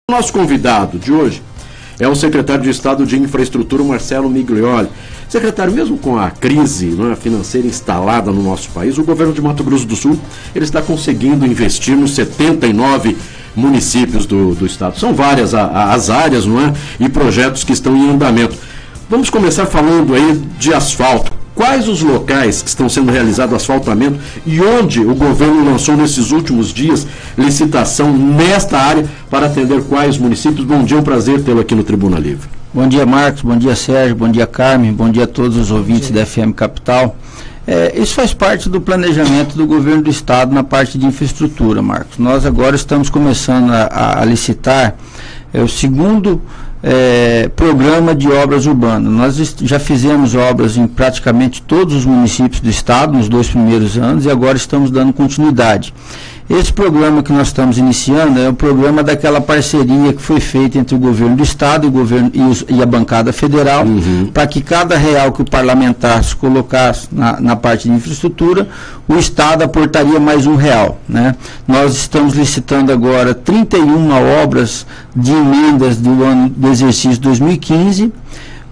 Nosso convidado de hoje é o secretário de Estado de Infraestrutura, Marcelo Miglioli. Secretário, mesmo com a crise financeira instalada no nosso país, o governo de Mato Grosso do Sul ele está conseguindo investir nos 79 municípios do estado. São várias as áreas e projetos que estão em andamento. Vamos começar falando aí de asfalto. Quais os locais que estão sendo realizado asfaltamento e onde o governo lançou nesses últimos dias licitação nesta área para atender quais municípios? Bom dia, é um prazer tê-lo aqui no Tribuna Livre. Bom dia, Marcos, bom dia, Sérgio, bom dia, Carmen, bom dia a todos os ouvintes da FM Capital. Isso faz parte do planejamento do governo do estado na parte de infraestrutura, Marcos. Nós agora estamos começando a licitar o segundo programa de obras urbanas. Nós já fizemos obras em praticamente todos os municípios do estado nos 2 primeiros anos e agora estamos dando continuidade. Esse programa que nós estamos iniciando é o programa daquela parceria que foi feita entre o governo do estado e a bancada federal, para que cada real que o parlamentar se colocasse na parte de infraestrutura, o estado aportaria mais R$1, né? Nós estamos licitando agora 31 obras de emendas do exercício 2015.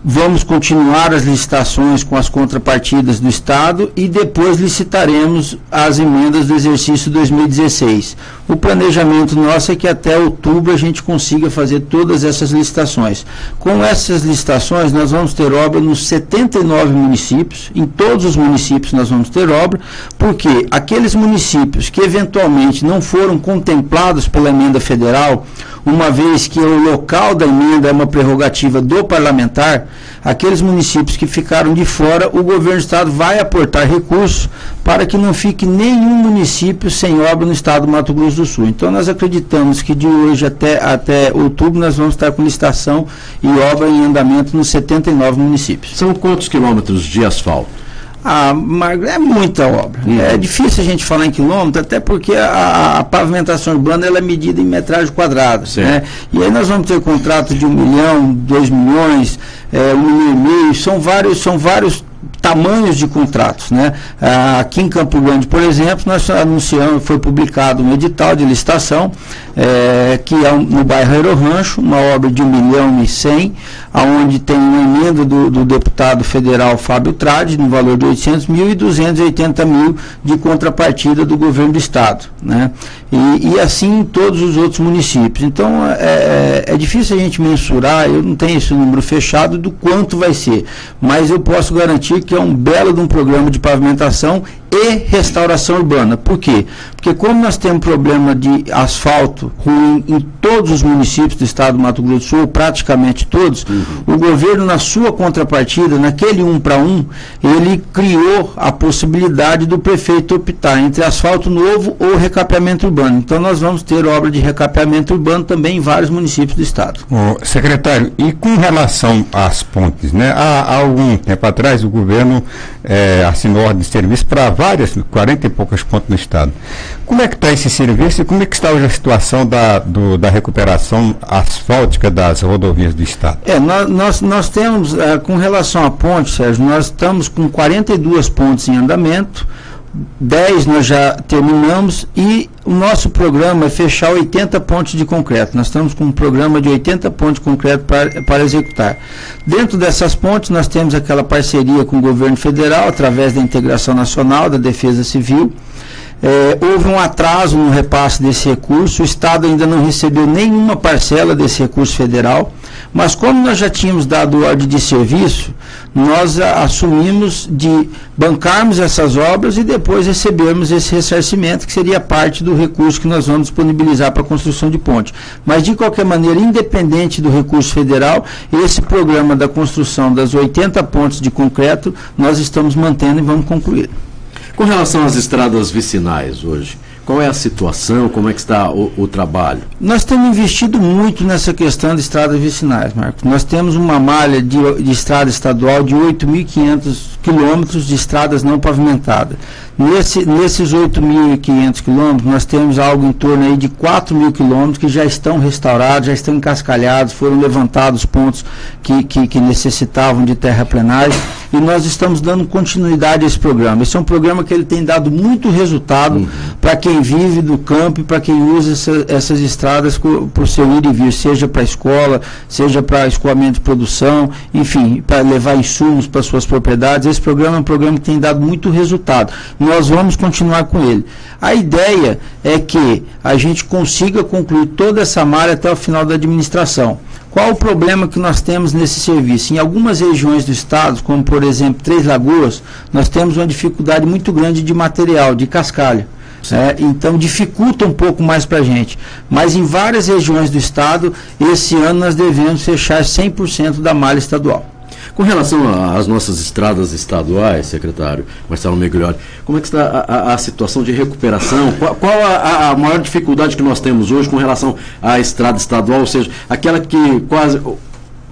Vamos continuar as licitações com as contrapartidas do Estado e depois licitaremos as emendas do exercício 2016. O planejamento nosso é que até outubro a gente consiga fazer todas essas licitações. Com essas licitações nós vamos ter obra nos 79 municípios, em todos os municípios nós vamos ter obra, porque aqueles municípios que eventualmente não foram contemplados pela emenda federal, uma vez que o local da emenda é uma prerrogativa do parlamentar, aqueles municípios que ficaram de fora, o governo do estado vai aportar recursos para que não fique nenhum município sem obra no estado do Mato Grosso do Sul. Então nós acreditamos que de hoje até outubro nós vamos estar com licitação e obra em andamento nos 79 municípios. São quantos quilômetros de asfalto? É muita obra. É difícil a gente falar em quilômetro, até porque a pavimentação urbana ela é medida em metragem quadrada, né? E aí nós vamos ter contrato de 1 milhão, 2 milhões, 1,5 milhão, são vários tamanhos de contratos, né? Aqui em Campo Grande, por exemplo, nós anunciamos, foi publicado um edital de licitação, que é no bairro Aerorancho, uma obra de 1,1 milhão, onde tem uma emenda do deputado federal Fábio Trade, no valor de 800 mil e 280 mil de contrapartida do governo do estado, né? E assim em todos os outros municípios. Então, é difícil a gente mensurar, eu não tenho esse número fechado do quanto vai ser, mas eu posso garantir que é um belo de um programa de pavimentação e restauração urbana. Por quê? Porque como nós temos problema de asfalto ruim em todos os municípios do estado do Mato Grosso do Sul, praticamente todos, o governo, na sua contrapartida, naquele 1 para 1, ele criou a possibilidade do prefeito optar entre asfalto novo ou recapeamento urbano. Então nós vamos ter obra de recapeamento urbano também em vários municípios do estado. Secretário, e com relação às pontes, né? Há algum tempo atrás o governo assinou ordem de serviço para 40 e poucas pontes no estado. Como é que está esse serviço e como é que está hoje a situação da recuperação asfáltica das rodovias do estado? Nós temos, com relação à ponte, Sérgio, nós estamos com 42 pontes em andamento, 10 nós já terminamos e o nosso programa é fechar 80 pontes de concreto. Nós estamos com um programa de 80 pontes de concreto para executar. Dentro dessas pontes nós temos aquela parceria com o governo federal, através da integração nacional, da defesa civil. Houve um atraso no repasse desse recurso, o estado ainda não recebeu nenhuma parcela desse recurso federal, mas como nós já tínhamos dado ordem de serviço, nós assumimos de bancarmos essas obras e depois recebermos esse ressarcimento, que seria parte do recurso que nós vamos disponibilizar para a construção de ponte. Mas de qualquer maneira, independente do recurso federal, esse programa da construção das 80 pontes de concreto, nós estamos mantendo e vamos concluir. Com relação às estradas vicinais hoje, qual é a situação, como é que está o trabalho? Nós temos investido muito nessa questão de estradas vicinais, Marcos. Nós temos uma malha de estrada estadual de 8.500 quilômetros de estradas não pavimentadas. Nesses 8.500 quilômetros, nós temos algo em torno aí de 4.000 quilômetros que já estão restaurados, já estão encascalhados, foram levantados pontos que necessitavam de terraplenagem. e nós estamos dando continuidade a esse programa. Esse é um programa que ele tem dado muito resultado para quem vive do campo e para quem usa essas estradas para o seu ir e vir, seja para a escola, seja para escoamento de produção, enfim, para levar insumos para suas propriedades. Esse programa é um programa que tem dado muito resultado. Nós vamos continuar com ele. A ideia é que a gente consiga concluir toda essa malha até o final da administração. Qual o problema que nós temos nesse serviço? Em algumas regiões do estado, como por exemplo Três Lagoas, nós temos uma dificuldade muito grande de material, de cascalho. Então dificulta um pouco mais para a gente. Mas em várias regiões do estado, esse ano nós devemos fechar 100% da malha estadual. Com relação às nossas estradas estaduais, secretário Marcelo Miglioli, como é que está a situação de recuperação? Qual a maior dificuldade que nós temos hoje com relação à estrada estadual, ou seja, aquela que quase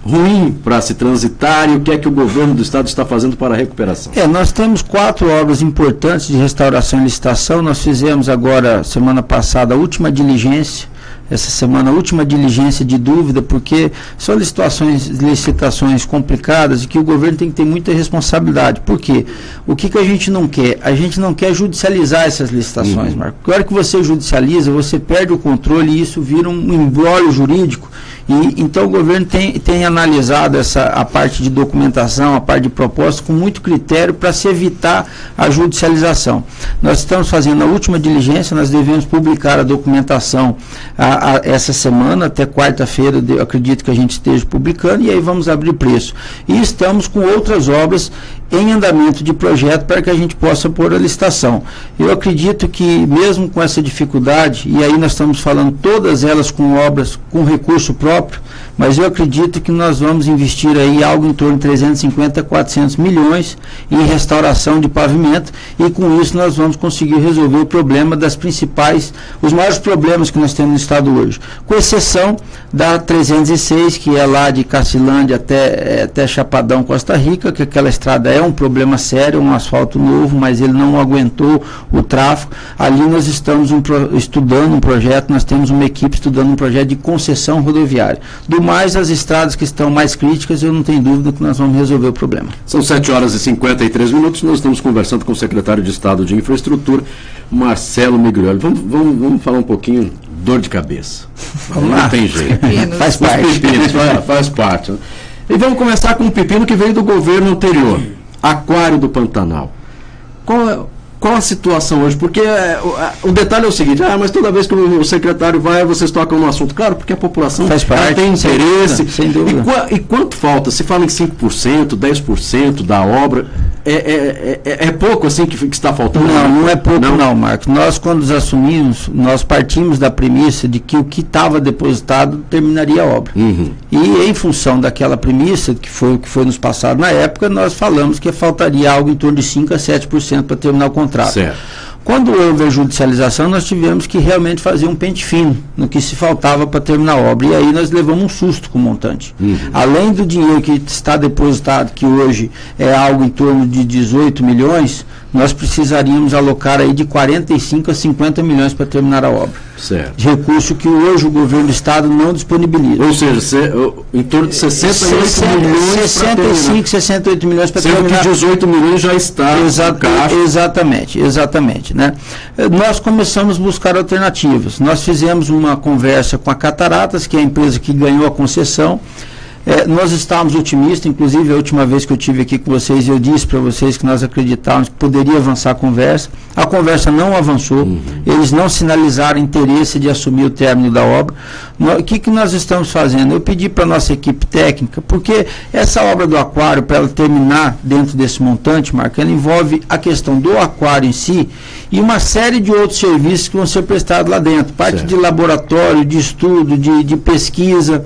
ruim para se transitar, e o que é que o governo do estado está fazendo para a recuperação? Nós temos 4 obras importantes de restauração e licitação. Nós fizemos agora, semana passada, a última diligência. Essa semana, a última diligência de dúvida, porque são licitações complicadas e que o governo tem que ter muita responsabilidade. Por quê? O que a gente não quer? A gente não quer judicializar essas licitações, Marco. Na hora que você judicializa, você perde o controle e isso vira um imbróglio jurídico. E então o governo tem analisado a parte de documentação, a parte de proposta com muito critério para se evitar a judicialização. Nós estamos fazendo a última diligência, nós devemos publicar a documentação essa semana, até quarta-feira, eu acredito que a gente esteja publicando, e aí vamos abrir preço. E estamos com outras obras em andamento de projeto para que a gente possa pôr a licitação. Eu acredito que mesmo com essa dificuldade, e aí nós estamos falando todas elas com obras com recurso próprio, mas eu acredito que nós vamos investir aí algo em torno de 350 a 400 milhões em restauração de pavimento, e com isso nós vamos conseguir resolver o problema os maiores problemas que nós temos no estado hoje, com exceção da 306, que é lá de Cacilândia até Chapadão, Costa Rica, que aquela estrada é um problema sério, um asfalto novo, mas ele não aguentou o tráfego. Ali nós estamos estudando um projeto, nós temos uma equipe estudando um projeto de concessão rodoviária. Do mais, as estradas que estão mais críticas, eu não tenho dúvida que nós vamos resolver o problema. São 7h53, nós estamos conversando com o secretário de Estado de Infraestrutura, Marcelo Miglioli. Vamos falar um pouquinho dor de cabeça. Não tem jeito. Faz parte. Faz parte. E vamos começar com um pepino que veio do governo anterior, Aquário do Pantanal. Qual a situação hoje? Porque o detalhe é o seguinte, mas toda vez que o secretário vai, vocês tocam no assunto. Claro, porque a população faz parte, tem interesse. Sem dúvida. E quanto falta? Se fala em 5%, 10% da obra, é pouco assim que está faltando? Não é pouco não, Marcos. Nós, quando assumimos, nós partimos da premissa de que o que estava depositado terminaria a obra. E em função daquela premissa, que foi o que foi nos passado na época, nós falamos que faltaria algo em torno de 5% a 7% para terminar o contrato. Certo. Quando houve a judicialização, nós tivemos que realmente fazer um pente fino no que se faltava para terminar a obra. E aí nós levamos um susto com o montante. Além do dinheiro que está depositado, que hoje é algo em torno de 18 milhões, nós precisaríamos alocar aí de 45 a 50 milhões para terminar a obra. Certo. De recurso que hoje o governo do estado não disponibiliza. Ou seja, em torno de 68 milhões 65, 68 milhões para terminar. Sendo que 18 milhões já está no caixa. Exatamente. Né? Nós começamos a buscar alternativas. Nós fizemos uma conversa com a Cataratas, que é a empresa que ganhou a concessão. Nós estávamos otimistas, inclusive a última vez que eu estive aqui com vocês, eu disse para vocês que nós acreditávamos que poderia avançar a conversa. A conversa não avançou, eles não sinalizaram interesse de assumir o término da obra. O que nós estamos fazendo? Eu pedi para a nossa equipe técnica, porque essa obra do aquário, para ela terminar dentro desse montante, Marco, ela envolve a questão do aquário em si e uma série de outros serviços que vão ser prestados lá dentro, parte de laboratório, de estudo, de pesquisa.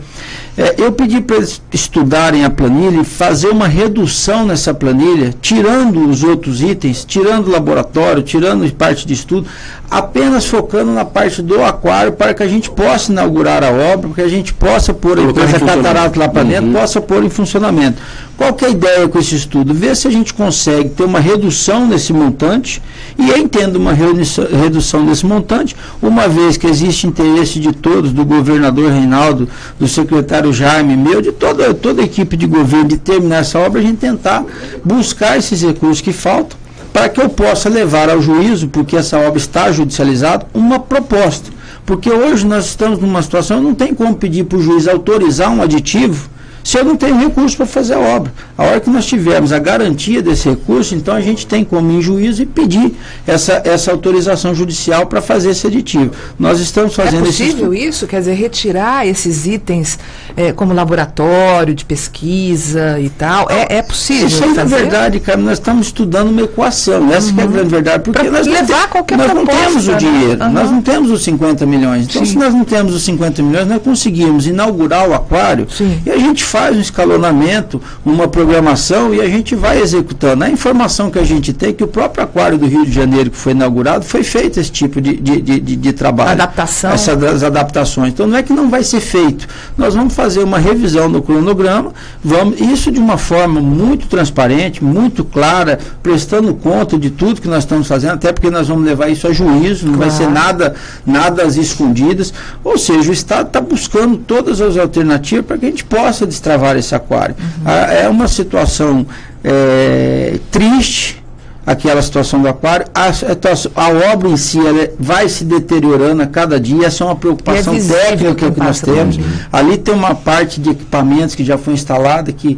Eu pedi para eles estudarem a planilha e fazer uma redução nessa planilha, tirando os outros itens, tirando o laboratório, tirando parte de estudo, apenas focando na parte do aquário para que a gente possa inaugurar a obra, para que a gente possa pôr a empresa Catarata lá para dentro, possa pôr em funcionamento. Qual que é a ideia com esse estudo? Ver se a gente consegue ter uma redução nesse montante, e entendo uma redução desse montante, uma vez que existe interesse de todos, do governador Reinaldo, do secretário secretário Jaime, meu, de toda a equipe de governo, de terminar essa obra, a gente tentar buscar esses recursos que faltam, para que eu possa levar ao juízo, porque essa obra está judicializada, uma proposta. Porque hoje nós estamos numa situação, não tem como pedir para o juiz autorizar um aditivo se eu não tenho recurso para fazer a obra. A hora que nós tivermos a garantia desse recurso, então a gente tem como ir em juízo e pedir essa autorização judicial para fazer esse aditivo. Nós estamos fazendo isso. É possível isso? Quer dizer, retirar esses itens como laboratório de pesquisa e tal? É possível isso aí, na verdade, cara, nós estamos estudando uma equação. Essa que é a grande verdade. Porque pra nós não temos o dinheiro, nós não temos os 50 milhões. Então, se nós não temos os 50 milhões, nós conseguimos inaugurar o aquário e a gente faz um escalonamento, uma programação e a gente vai executando. A informação que a gente tem é que o próprio aquário do Rio de Janeiro que foi inaugurado, foi feito esse tipo de trabalho. Adaptação. Essas adaptações. Então não é que não vai ser feito. Nós vamos fazer uma revisão do cronograma, isso de uma forma muito transparente, muito clara, prestando conta de tudo que nós estamos fazendo, até porque nós vamos levar isso a juízo, não vai ser nada às escondidas. Ou seja, o Estado está buscando todas as alternativas para que a gente possa destravar esse aquário. É uma situação triste, aquela situação do aquário. A obra em si vai se deteriorando a cada dia. Essa é uma preocupação técnica que nós temos. Ali tem uma parte de equipamentos que já foi instalada, que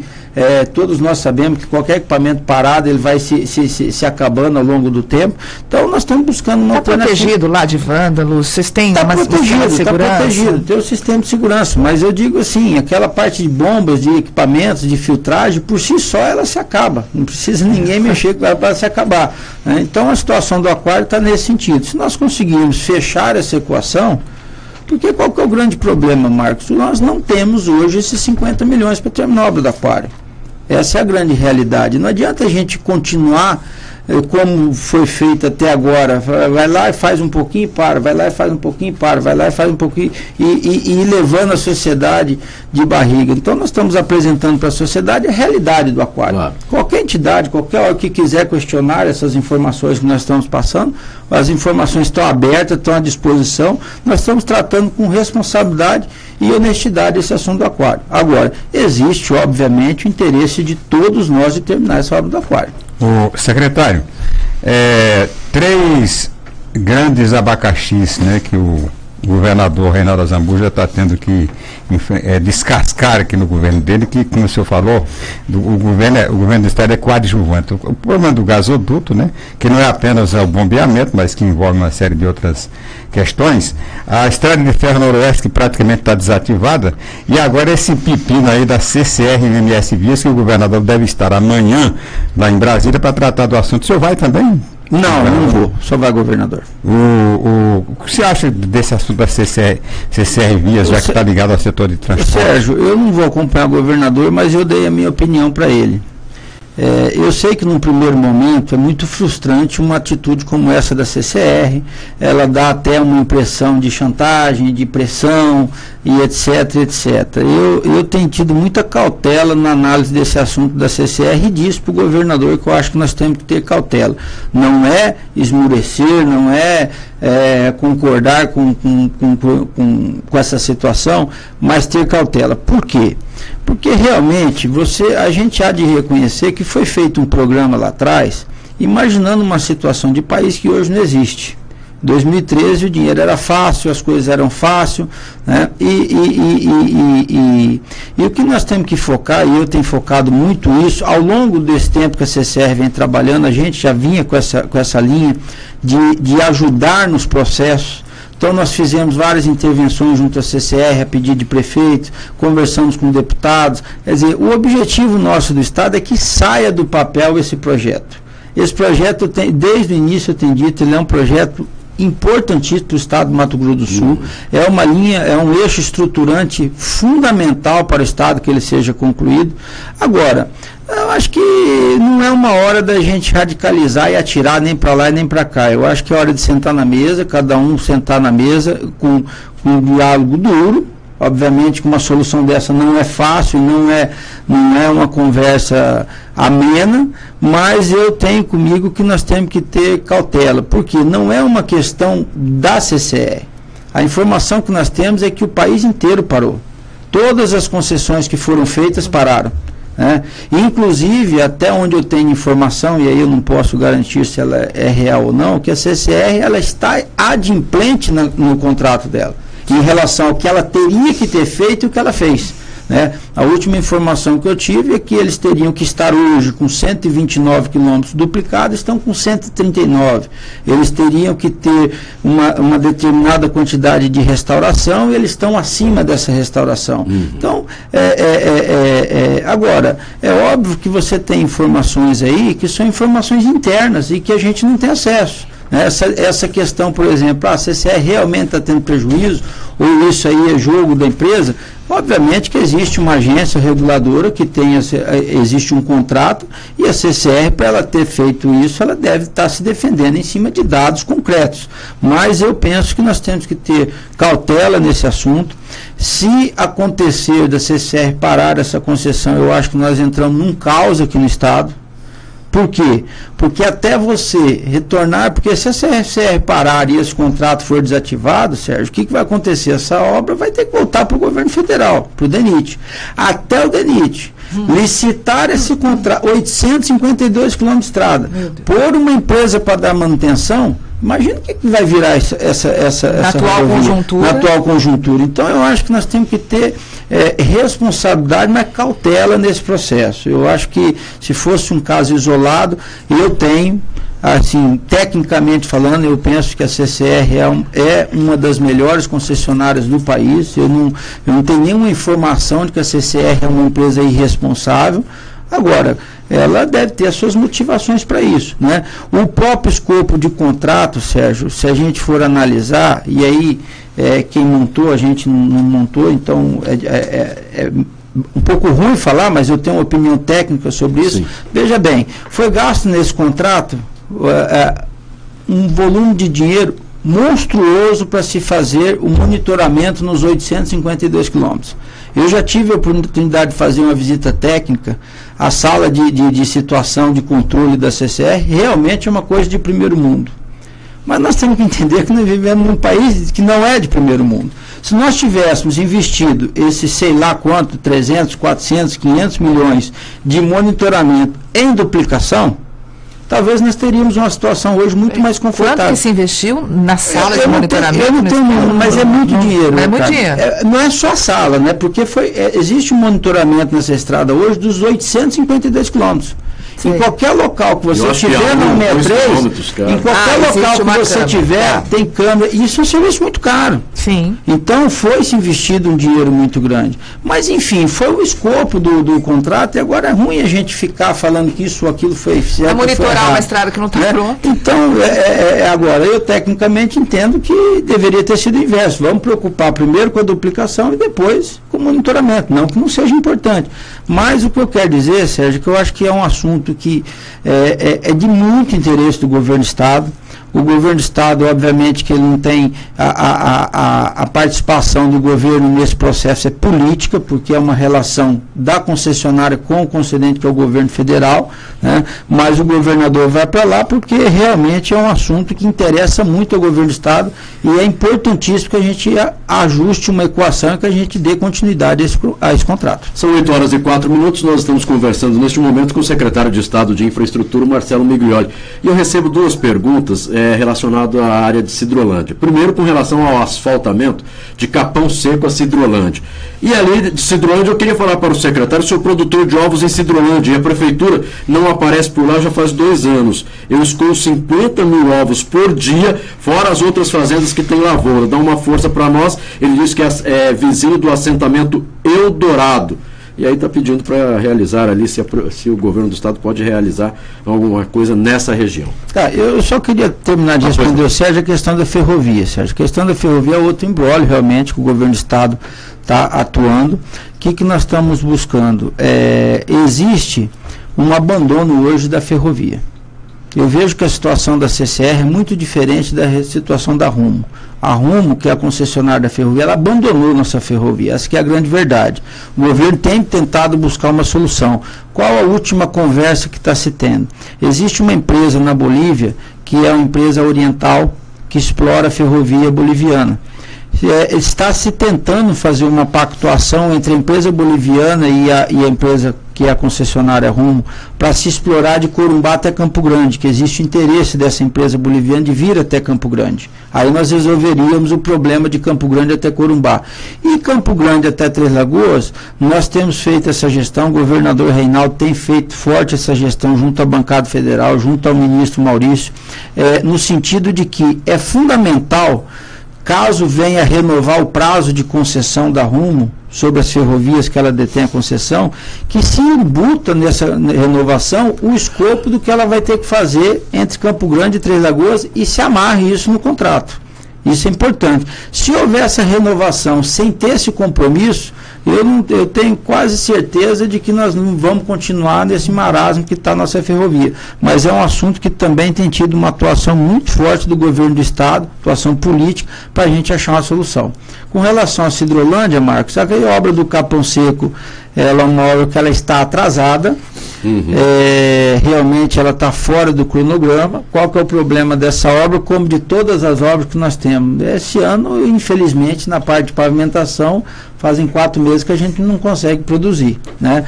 todos nós sabemos que qualquer equipamento parado ele vai se acabando ao longo do tempo. Então nós estamos buscando uma alternativa. Está protegido lá de vândalos? Vocês têm uma protegido, está protegido, tem o sistema de segurança, mas eu digo assim, aquela parte de bombas, de equipamentos, de filtragem, por si só ela se acaba, não precisa ninguém mexer com ela para se acabar, né? Então a situação do aquário está nesse sentido. Se nós conseguirmos fechar essa equação, porque qual que é o grande problema, Marcos? Nós não temos hoje esses 50 milhões para terminar a obra do aquário. Essa é a grande realidade. Não adianta a gente continuar como foi feito até agora, vai lá e faz um pouquinho e para, vai lá e faz um pouquinho e para, vai lá e faz um pouquinho e levando a sociedade de barriga. Então nós estamos apresentando para a sociedade a realidade do aquário. Claro. Qualquer entidade, qualquer hora que quiser questionar essas informações que nós estamos passando, as informações estão abertas, estão à disposição, nós estamos tratando com responsabilidade e honestidade esse assunto do aquário. Agora, existe obviamente o interesse de todos nós de terminar essa obra do aquário. O secretário, 3 grandes abacaxis, né, que o governador Reinaldo Azambuja está tendo que descascar aqui no governo dele, que, como o senhor falou, o governo do estado é coadjuvante. O problema do gasoduto, né, que não é apenas o bombeamento, mas que envolve uma série de outras questões, a estrada de ferro noroeste que praticamente está desativada, e agora esse pepino aí da CCR MS Vias, que o governador deve estar amanhã lá em Brasília para tratar do assunto. O senhor vai também? Não vou, só vai governador. O que você acha desse assunto da CCR Vias, já que está ligado ao setor de transporte? Sérgio, eu não vou acompanhar o governador, mas eu dei a minha opinião para ele. Eu sei que num primeiro momento é muito frustrante uma atitude como essa da CCR, ela dá até uma impressão de chantagem, de pressão e etc, etc. Eu tenho tido muita cautela na análise desse assunto da CCR e disse para o governador que eu acho que nós temos que ter cautela. Não é esmurecer, não é concordar com essa situação, mas ter cautela. Por quê? Porque realmente a gente há de reconhecer que foi feito um programa lá atrás, imaginando uma situação de país que hoje não existe. Em 2013 o dinheiro era fácil, as coisas eram fáceis, né? E o que nós temos que focar, e eu tenho focado muito isso, ao longo desse tempo que a CCR vem trabalhando, a gente já vinha com essa linha de ajudar nos processos. Então nós fizemos várias intervenções junto à CCR, a pedido de prefeitos, conversamos com deputados. Quer dizer, o objetivo nosso do Estado é que saia do papel esse projeto. Esse projeto, desde o início eu tenho dito, ele é um projeto importantíssimo para o Estado do Mato Grosso do Sul. É uma linha, é um eixo estruturante fundamental para o Estado que ele seja concluído. Agora, eu acho que não é uma hora da gente radicalizar e atirar nem para lá e nem para cá. Eu acho que é hora de sentar na mesa, cada um sentar na mesa com um diálogo duro. Obviamente que uma solução dessa não é fácil, não é uma conversa amena, mas eu tenho comigo que nós temos que ter cautela, porque não é uma questão da CCR. A informação que nós temos é que o país inteiro parou. Todas as concessões que foram feitas pararam. Inclusive, até onde eu tenho informação, e aí eu não posso garantir se ela é real ou não, que a CCR ela está adimplente no contrato dela, em relação ao que ela teria que ter feito e o que ela fez. A última informação que eu tive é que eles teriam que estar hoje com 129 quilômetros duplicados, estão com 139. Eles teriam que ter uma determinada quantidade de restauração e eles estão acima dessa restauração. Então, agora, é óbvio que você tem informações aí que são informações internas e que a gente não tem acesso. Essa questão, por exemplo, a CCR realmente está tendo prejuízo, ou isso aí é jogo da empresa? Obviamente que existe uma agência reguladora que existe um contrato, e a CCR, para ela ter feito isso, ela deve estar se defendendo em cima de dados concretos. Mas eu penso que nós temos que ter cautela nesse assunto. Se acontecer da CCR parar essa concessão, eu acho que nós entramos num caos aqui no Estado. Por quê? Porque até você retornar, porque se a CCR parar e esse contrato for desativado, Sérgio, o que vai acontecer? Essa obra vai ter que voltar para o governo federal, para o DENIT. Até o DENIT licitar esse contrato, 852 quilômetros de estrada, por uma empresa para dar manutenção, imagina o que vai virar essa na atual conjuntura. Então, eu acho que nós temos que ter responsabilidade, mas cautela nesse processo. Eu acho que, se fosse um caso isolado, eu tenho, assim, tecnicamente falando, eu penso que a CCR é uma das melhores concessionárias do país. Eu não tenho nenhuma informação de que a CCR é uma empresa irresponsável. Agora, ela deve ter as suas motivações para isso, O próprio escopo de contrato, Sérgio, se a gente for analisar, e aí quem montou, a gente não montou, então é um pouco ruim falar, mas eu tenho uma opinião técnica sobre isso. Sim. Veja bem, foi gasto nesse contrato um volume de dinheiro monstruoso para se fazer o monitoramento nos 852 quilômetros. Eu já tive a oportunidade de fazer uma visita técnica à sala de situação de controle da CCR. Realmente é uma coisa de primeiro mundo. Mas nós temos que entender que nós vivemos num país que não é de primeiro mundo. Se nós tivéssemos investido esse sei lá quanto, 300, 400, 500 milhões de monitoramento em duplicação, talvez nós teríamos uma situação hoje muito mais confortável. Quanto que se investiu na sala de monitoramento? Eu não tenho número, mas é muito dinheiro. É muito dinheiro. Não é só a sala, Porque existe um monitoramento nessa estrada hoje dos 852 quilômetros. Em qualquer local que você tiver na 63, em qualquer local que você tiver, tem câmera. E isso é um serviço muito caro. Sim. Então, foi-se investido um dinheiro muito grande. Mas, enfim, foi o escopo do contrato, e agora é ruim a gente ficar falando que isso ou aquilo foi certo. Para monitorar uma estrada que não está pronta. Então, agora, eu tecnicamente entendo que deveria ter sido o inverso. Vamos preocupar primeiro com a duplicação e depois com o monitoramento. Não que não seja importante. Mas o que eu quero dizer, Sérgio, que eu acho que é um assunto que é de muito interesse do governo do Estado. O governo do Estado, obviamente, que ele não tem a participação do governo nesse processo, é política, porque é uma relação da concessionária com o concedente, que é o governo federal, mas o governador vai para lá porque realmente é um assunto que interessa muito ao governo do Estado, e é importantíssimo que a gente ajuste uma equação e que a gente dê continuidade a esse contrato. São 8h04, nós estamos conversando neste momento com o secretário de Estado de Infraestrutura, Marcelo Miglioli, e eu recebo duas perguntas relacionado à área de Sidrolândia. Primeiro, com relação ao asfaltamento de Capão Seco a Sidrolândia. E ali de Sidrolândia, eu queria falar para o secretário, sou produtor de ovos em Sidrolândia, e a prefeitura não aparece por lá já faz 2 anos. Eu escolho 50 mil ovos por dia, fora as outras fazendas que têm lavoura. Dá uma força para nós. Ele disse que é vizinho do assentamento Eldorado. E aí está pedindo para realizar ali, se o governo do Estado pode realizar alguma coisa nessa região. Eu só queria terminar de responder, Sérgio, a questão da ferrovia. Sérgio, a questão da ferrovia é outro embrólio, realmente, que o governo do Estado está atuando. O que nós estamos buscando? Existe um abandono hoje da ferrovia. Eu vejo que a situação da CCR é muito diferente da situação da Rumo. A Rumo, que é a concessionária da ferrovia, ela abandonou nossa ferrovia. Essa que é a grande verdade. O governo tem tentado buscar uma solução. Qual a última conversa que está se tendo? Existe uma empresa na Bolívia, que é uma empresa oriental, que explora a ferrovia boliviana. está se tentando fazer uma pactuação entre a empresa boliviana e a empresa que é a concessionária Rumo, para se explorar de Corumbá até Campo Grande, que existe o interesse dessa empresa boliviana de vir até Campo Grande. Aí nós resolveríamos o problema de Campo Grande até Corumbá. E Campo Grande até Três Lagoas, nós temos feito essa gestão, o governador Reinaldo tem feito forte essa gestão junto à bancada federal, junto ao ministro Maurício, no sentido de que é fundamental, caso venha renovar o prazo de concessão da Rumo sobre as ferrovias que ela detém a concessão, que se imbuta nessa renovação o escopo do que ela vai ter que fazer entre Campo Grande e Três Lagoas e se amarre isso no contrato. Isso é importante. Se houver essa renovação sem ter esse compromisso, eu tenho quase certeza de que nós não vamos continuar nesse marasmo que está a nossa ferrovia. Mas é um assunto que também tem tido uma atuação muito forte do governo do Estado, atuação política, para a gente achar uma solução. Com relação à Sidrolândia, Marcos, a obra do Capão Seco, ela é uma obra que ela está atrasada, realmente ela está fora do cronograma. Qual que é o problema dessa obra, como de todas as obras que nós temos? Esse ano, infelizmente, na parte de pavimentação, fazem 4 meses que a gente não consegue produzir, né?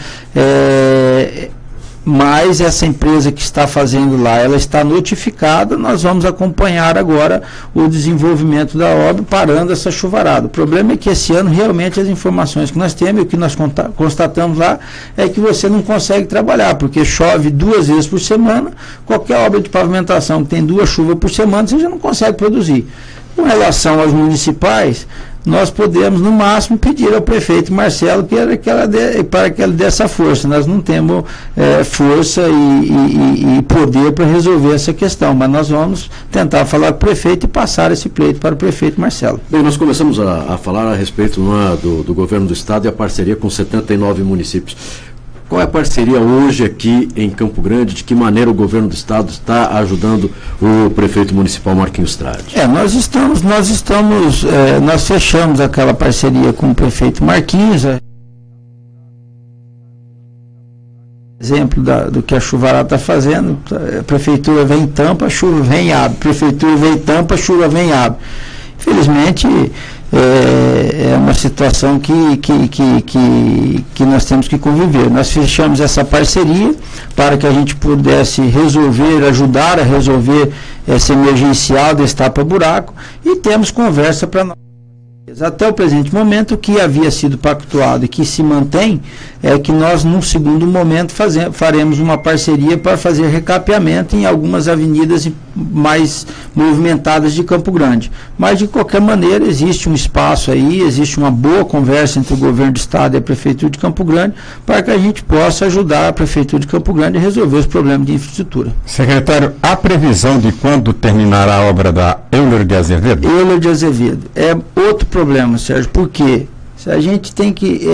Mas essa empresa que está fazendo lá, ela está notificada, nós vamos acompanhar agora o desenvolvimento da obra, parando essa chuvarada. O problema é que esse ano, realmente, as informações que nós temos, e o que nós constatamos lá, é que você não consegue trabalhar, porque chove 2 vezes por semana, qualquer obra de pavimentação que tem 2 chuvas por semana, você já não consegue produzir. Com relação aos municipais, nós podemos, no máximo, pedir ao prefeito Marcelo para que ele dê essa força. Nós não temos força e poder para resolver essa questão, mas nós vamos tentar falar com o prefeito e passar esse pleito para o prefeito Marcelo. Bem, nós começamos a falar a respeito do governo do Estado e a parceria com 79 municípios. Qual é a parceria hoje aqui em Campo Grande? De que maneira o governo do Estado está ajudando o prefeito municipal Marquinhos Trade? Nós fechamos aquela parceria com o prefeito Marquinhos. Exemplo do que a chuvarada está fazendo, a prefeitura vem e tampa, a chuva vem e abre. A prefeitura vem e tampa, a chuva vem e abre. Infelizmente, é uma situação que nós temos que conviver. Nós fechamos essa parceria para que a gente pudesse ajudar a resolver essa emergencial desse tapa-buraco, e temos conversa para nós. Até o presente momento, o que havia sido pactuado e que se mantém é que nós, num segundo momento, faremos uma parceria para fazer recapeamento em algumas avenidas mais movimentadas de Campo Grande. Mas, de qualquer maneira, existe um espaço aí, existe uma boa conversa entre o governo do Estado e a Prefeitura de Campo Grande para que a gente possa ajudar a Prefeitura de Campo Grande a resolver os problemas de infraestrutura. Secretário, há previsão de quando terminará a obra da Euler de Azevedo? Euler de Azevedo. É outro problema, Sérgio, porque a gente tem que,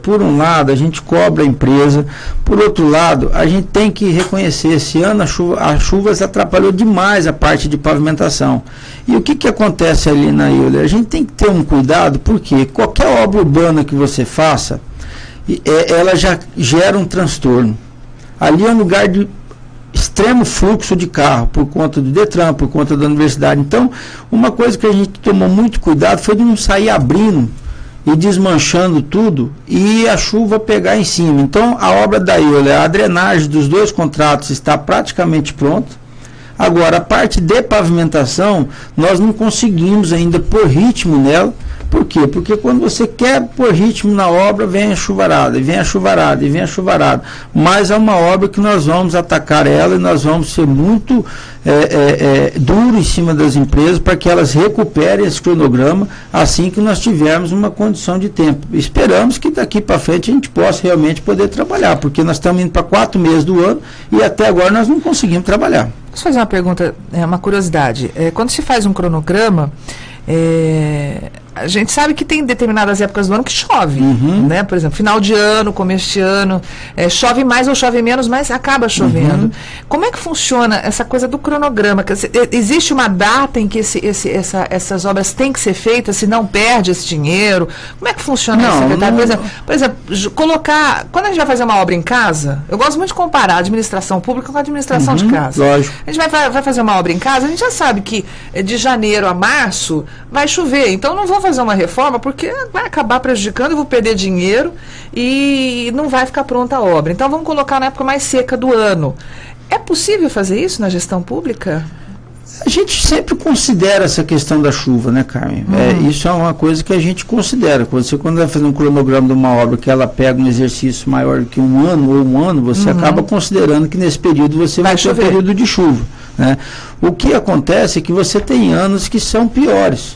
por um lado, a gente cobra a empresa, por outro lado, a gente tem que reconhecer, esse ano a chuva atrapalhou demais a parte de pavimentação. E o que acontece ali na Euler? A gente tem que ter um cuidado, porque qualquer obra urbana que você faça, ela já gera um transtorno. Ali é um lugar de extremo fluxo de carro, por conta do Detran, por conta da universidade. Então, uma coisa que a gente tomou muito cuidado foi de não sair abrindo e desmanchando tudo e a chuva pegar em cima. Então, a obra da Euler, a drenagem dos 2 contratos está praticamente pronta. Agora, a parte de pavimentação, nós não conseguimos ainda pôr ritmo nela. Por quê? Porque quando você quer pôr ritmo na obra, vem a chuvarada, e vem a chuvarada, e vem a chuvarada. Mas é uma obra que nós vamos atacar ela e nós vamos ser muito duro em cima das empresas para que elas recuperem esse cronograma assim que nós tivermos uma condição de tempo. Esperamos que daqui para frente a gente possa realmente poder trabalhar, porque nós estamos indo para 4 meses do ano e até agora nós não conseguimos trabalhar. Posso fazer uma pergunta, uma curiosidade? Quando se faz um cronograma, a gente sabe que tem determinadas épocas do ano que chove, né? Por exemplo, final de ano, começo de ano, chove mais ou chove menos, mas acaba chovendo. Como é que funciona essa coisa do cronograma? Existe uma data em que essas obras têm que ser feitas, se não perde esse dinheiro? Como é que funciona isso, secretário? Por exemplo, quando a gente vai fazer uma obra em casa, eu gosto muito de comparar a administração pública com a administração de casa. Lógico. A gente vai fazer uma obra em casa, a gente já sabe que de janeiro a março vai chover, então não vou fazer uma reforma porque vai acabar prejudicando, eu vou perder dinheiro e não vai ficar pronta a obra. Então vamos colocar na época mais seca do ano. É possível fazer isso na gestão pública? A gente sempre considera essa questão da chuva, né, Carmen? Isso é uma coisa que a gente considera. Quando vai fazer um cronograma de uma obra que ela pega um exercício maior que um ano, você acaba considerando que nesse período você vai ter um período de chuva, né? O que acontece é que você tem anos que são piores.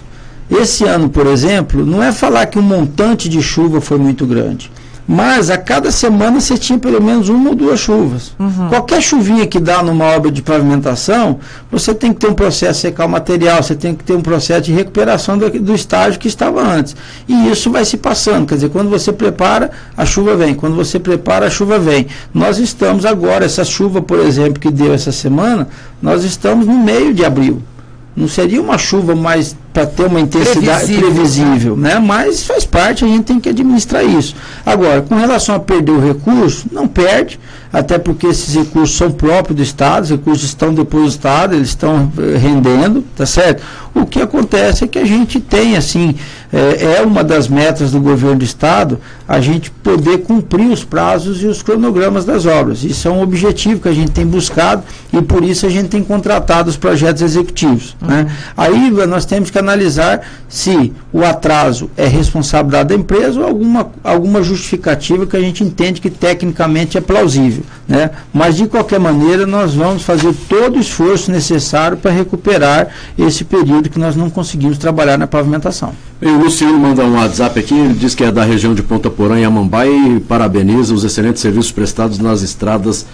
Esse ano, por exemplo, não é falar que o montante de chuva foi muito grande, mas a cada semana você tinha pelo menos 1 ou 2 chuvas. Qualquer chuvinha que dá numa obra de pavimentação, você tem que ter um processo de secar o material, você tem que ter um processo de recuperação do estágio que estava antes. E isso vai se passando, quer dizer, quando você prepara, a chuva vem. Quando você prepara, a chuva vem. Nós estamos agora, essa chuva, por exemplo, que deu essa semana, nós estamos no meio de abril. Não seria uma chuva mais para ter uma intensidade previsível, né? Mas faz parte, a gente tem que administrar isso. Agora, com relação a perder o recurso, não perde, até porque esses recursos são próprios do Estado, os recursos estão depositados, eles estão rendendo, tá certo? O que acontece é que a gente tem, assim, é uma das metas do governo do Estado, a gente poder cumprir os prazos e os cronogramas das obras. Isso é um objetivo que a gente tem buscado e por isso a gente tem contratado os projetos executivos, né? Aí nós temos que analisar se o atraso é responsabilidade da empresa ou alguma justificativa que a gente entende que tecnicamente é plausível, né? Mas de qualquer maneira nós vamos fazer todo o esforço necessário para recuperar esse período que nós não conseguimos trabalhar na pavimentação. E o Luciano manda um WhatsApp aqui, ele diz que é da região de Ponta Porã, em Amambai, e parabeniza os excelentes serviços prestados nas estradas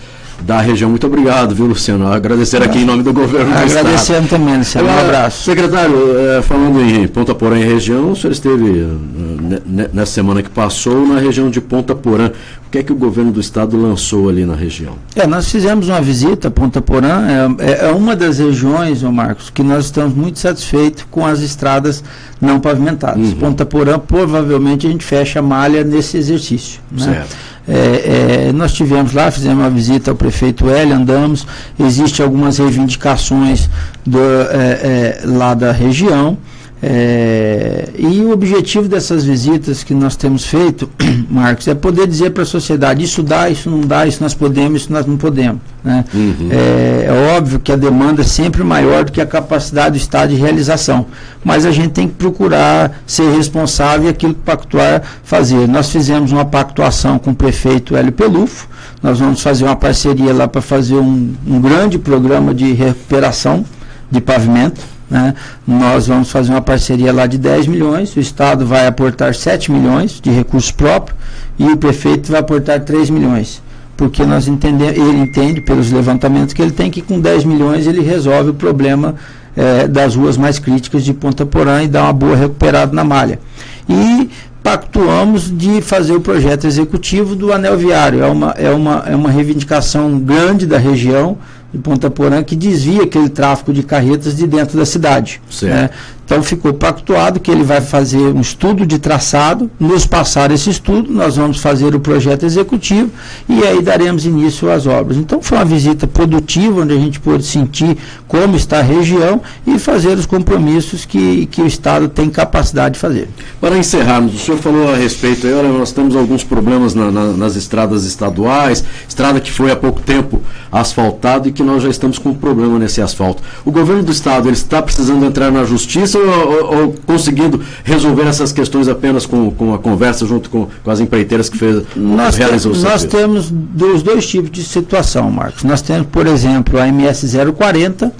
da região. Muito obrigado, viu, Luciano? Agradecer aqui em nome do governo do Estado. Agradecendo também, Luciano. Um abraço. Secretário, falando em Ponta Porã e região, o senhor esteve nessa semana que passou na região de Ponta Porã. O que é que o governo do Estado lançou ali na região? Nós fizemos uma visita a Ponta Porã, é uma das regiões, Marcos, que nós estamos muito satisfeitos com as estradas não pavimentadas. Ponta Porã, provavelmente a gente fecha a malha nesse exercício, né? Certo. Nós tivemos lá, fizemos uma visita ao prefeito Hélio, andamos, existem algumas reivindicações lá da região, e o objetivo dessas visitas que nós temos feito, Marcos, é poder dizer para a sociedade, isso dá, isso não dá, isso nós podemos, isso nós não podemos, né? É óbvio que a demanda é sempre maior do que a capacidade do Estado de realização, mas a gente tem que procurar ser responsável e aquilo que pactuar fazer. Nós fizemos uma pactuação com o prefeito Hélio Pelufo, nós vamos fazer uma parceria lá para fazer um grande programa de recuperação de pavimento, né? Nós vamos fazer uma parceria lá de 10 milhões, o Estado vai aportar 7 milhões de recursos próprios e o prefeito vai aportar 3 milhões. Porque nós ele entende pelos levantamentos que ele tem que com 10 milhões ele resolve o problema das ruas mais críticas de Ponta Porã e dá uma boa recuperada na malha. E pactuamos de fazer o projeto executivo do anel viário. É uma reivindicação grande da região de Ponta Porã que desvia aquele tráfego de carretas de dentro da cidade, né? Então ficou pactuado que ele vai fazer um estudo de traçado, nos passar esse estudo, nós vamos fazer o projeto executivo e aí daremos início às obras. Então foi uma visita produtiva, onde a gente pôde sentir como está a região e fazer os compromissos que o Estado tem capacidade de fazer. Para encerrarmos, o senhor falou a respeito, olha, nós temos alguns problemas nas estradas estaduais, estrada que foi há pouco tempo asfaltada e que nós já estamos com um problema nesse asfalto. O governo do Estado, ele está precisando entrar na justiça ou conseguindo resolver essas questões apenas com a conversa junto com as empreiteiras que realizou o serviço? Nós temos os dois tipos de situação, Marcos. Nós temos, por exemplo, a MS 040,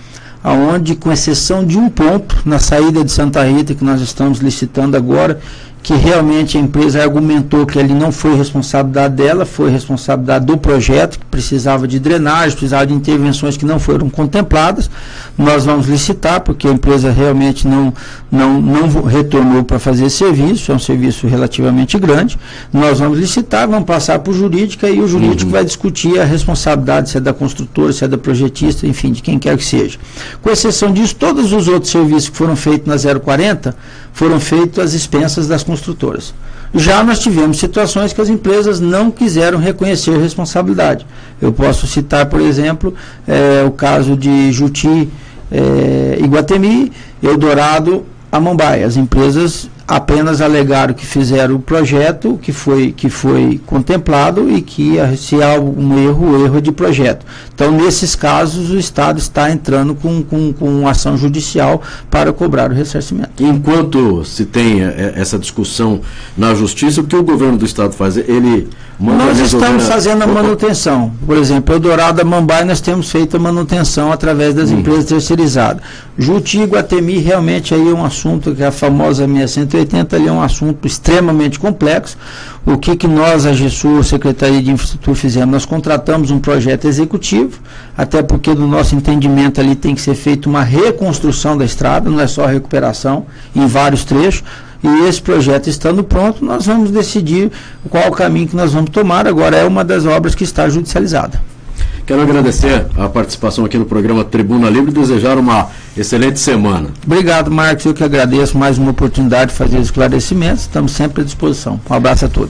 aonde, com exceção de um ponto, na saída de Santa Rita, que nós estamos licitando agora, que realmente a empresa argumentou que ali não foi responsabilidade dela, foi responsabilidade do projeto, que precisava de drenagem, precisava de intervenções que não foram contempladas. Nós vamos licitar, porque a empresa realmente não retornou para fazer esse serviço, é um serviço relativamente grande. Nós vamos licitar, vamos passar para o jurídico, e o jurídico vai discutir a responsabilidade, se é da construtora, se é da projetista, enfim, de quem quer que seja. Com exceção disso, todos os outros serviços que foram feitos na 040 foram feitos às expensas das construtoras. Já nós tivemos situações que as empresas não quiseram reconhecer responsabilidade. Eu posso citar, por exemplo, o caso de Juti, Iguatemi, Eldorado, Amambai. As empresas apenas alegaram que fizeram o projeto que foi contemplado e que se há algum erro, o erro é de projeto. Então, nesses casos, o Estado está entrando com ação judicial para cobrar o ressarcimento. Enquanto se tem essa discussão na Justiça, o que o governo do Estado faz? Ele manda Nós estamos fazendo a manutenção. Por exemplo, Eldorado da Mambaia, nós temos feito a manutenção através das empresas terceirizadas. Juti e Guatemi, realmente aí é um assunto que é a famosa 6180, ali é um assunto extremamente complexo. O que nós, a GESUR, Secretaria de Infraestrutura, fizemos? Nós contratamos um projeto executivo, até porque do nosso entendimento ali tem que ser feita uma reconstrução da estrada, não é só recuperação, em vários trechos. E esse projeto estando pronto, nós vamos decidir qual o caminho que nós vamos tomar. Agora é uma das obras que está judicializada. Quero agradecer a participação aqui no programa Tribuna Livre e desejar uma excelente semana. Obrigado, Marcos. Eu que agradeço mais uma oportunidade de fazer os esclarecimentos. Estamos sempre à disposição. Um abraço a todos.